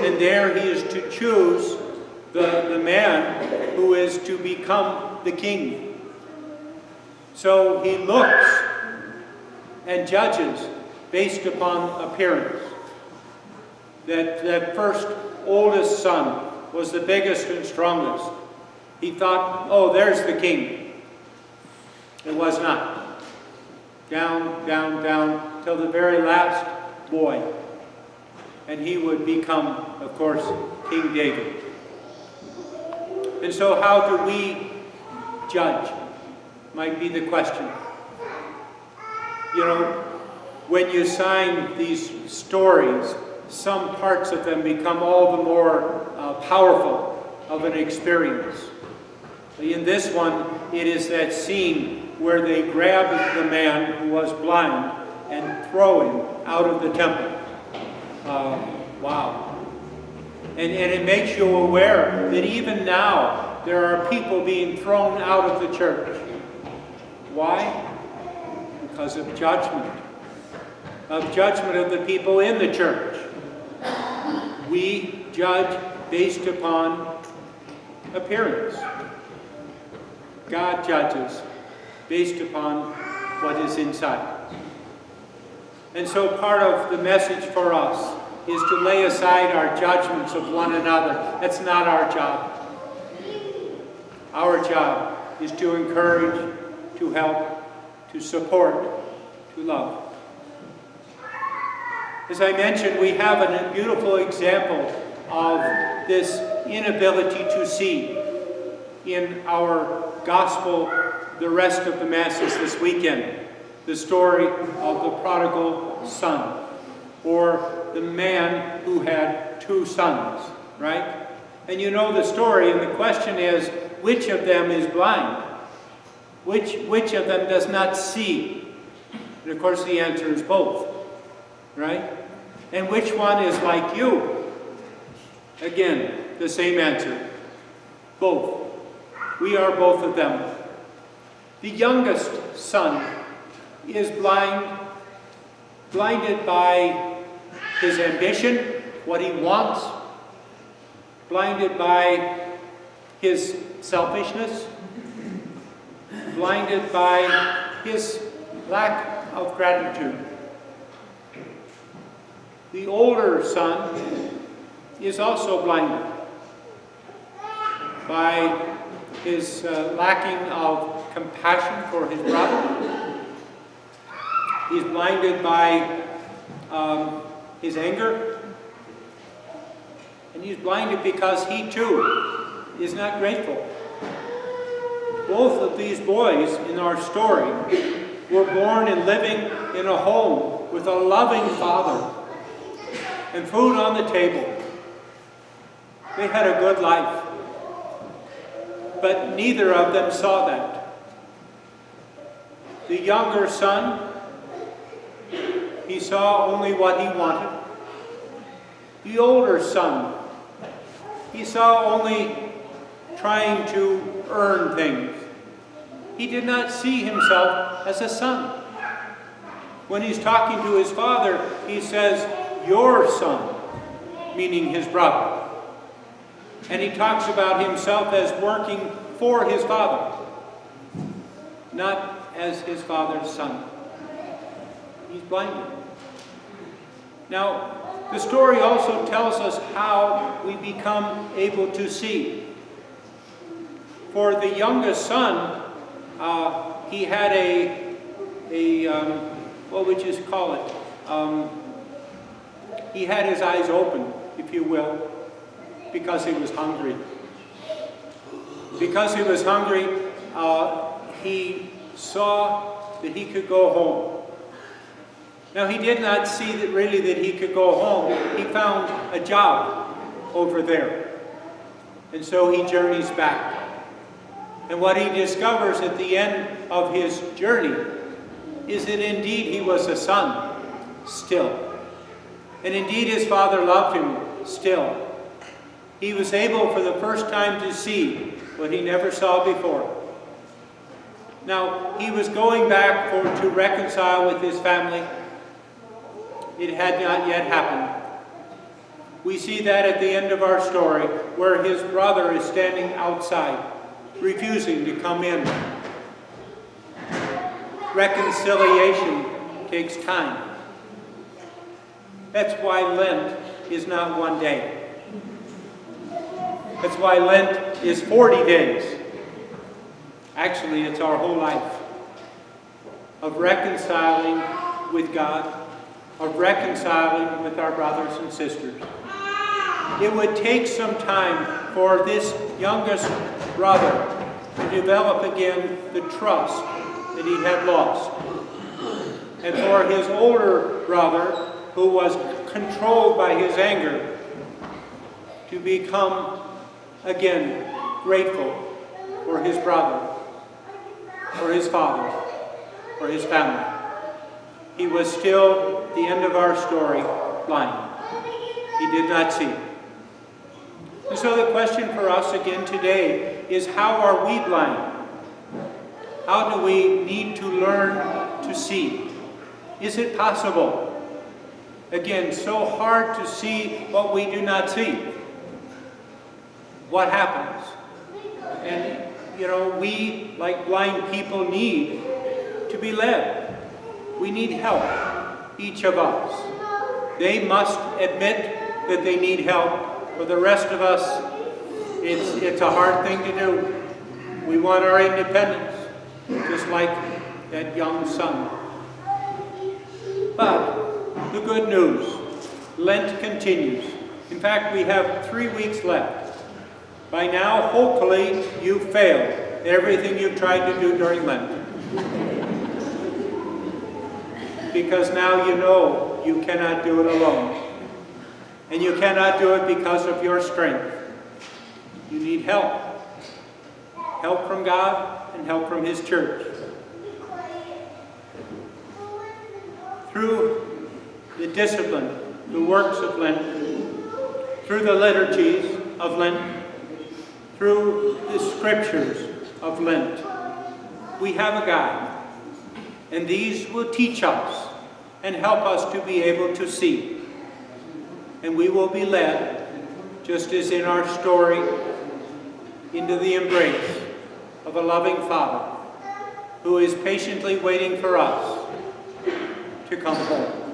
And there he is to choose the man who is to become the king. So he looks and judges based upon appearance. That first oldest son was the biggest and strongest. He thought, oh, there's the king. It was not. Down, down, down, till the very last boy. And he would become, of course, King David. And so how do we judge? Might be the question. You know, when you sign these stories, some parts of them become all the more powerful of an experience. In this one, it is that scene where they grab the man who was blind and throw him out of the temple. Wow. And it makes you aware that even now there are people being thrown out of the church. Why? Because of judgment. Of judgment of the people in the church. We judge based upon appearance. God judges based upon what is inside. And so part of the message for us is to lay aside our judgments of one another. That's not our job. Our job is to encourage, to help, to support, to love. As I mentioned, we have a beautiful example of this inability to see in our gospel, the rest of the Masses this weekend. The story of the prodigal son, or the man who had two sons, right? And you know the story, and the question is, which of them is blind? Which of them does not see? And of course the answer is both, right? And which one is like you? Again, the same answer. Both. We are both of them. The youngest son is blinded by his ambition, what he wants, blinded by his selfishness, blinded by his lack of gratitude. The older son is also blinded by his lacking of compassion for his brother. He's blinded by his anger. And he's blinded because he too is not grateful. Both of these boys in our story were born and living in a home with a loving father and food on the table. They had a good life. But neither of them saw that. The younger son, he saw only what he wanted. The older son, he saw only trying to earn things. He did not see himself as a son. When he's talking to his father, he says, "Your son," meaning his brother. And he talks about himself as working for his father, not as his father's son. He's blinded. Now, the story also tells us how we become able to see. For the youngest son, he had what would you call it? He had his eyes open, if you will, because he was hungry. Because he was hungry, he saw that he could go home. Now, he did not see that really that he could go home. He found a job over there. And so he journeys back. And what he discovers at the end of his journey is that indeed he was a son still. And indeed his father loved him still. He was able for the first time to see what he never saw before. Now, he was going back to reconcile with his family. It had not yet happened. We see that at the end of our story, where his brother is standing outside, refusing to come in. Reconciliation takes time. That's why Lent is not one day. That's why Lent is 40 days. Actually, it's our whole life of reconciling with God, of reconciling with our brothers and sisters. It would take some time for this youngest brother to develop again the trust that he had lost. And for his older brother, who was controlled by his anger, to become again grateful for his brother, for his father, for his family. He was still, at the end of our story, blind. He did not see. And so the question for us again today is, how are we blind? How do we need to learn to see? Is it possible? Again, so hard to see what we do not see. What happens? And, we, like blind people, need to be led. We need help, each of us. They must admit that they need help. For the rest of us, it's a hard thing to do. We want our independence, just like that young son. But the good news, Lent continues. In fact, we have 3 weeks left. By now, hopefully, you've failed everything you've tried to do during Lent. Because now you know you cannot do it alone. And you cannot do it because of your strength. You need help. Help from God and help from His church. Through the discipline, the works of Lent, through the liturgies of Lent, through the scriptures of Lent, we have a guide. And these will teach us and help us to be able to see. And we will be led, just as in our story, into the embrace of a loving Father who is patiently waiting for us to come home.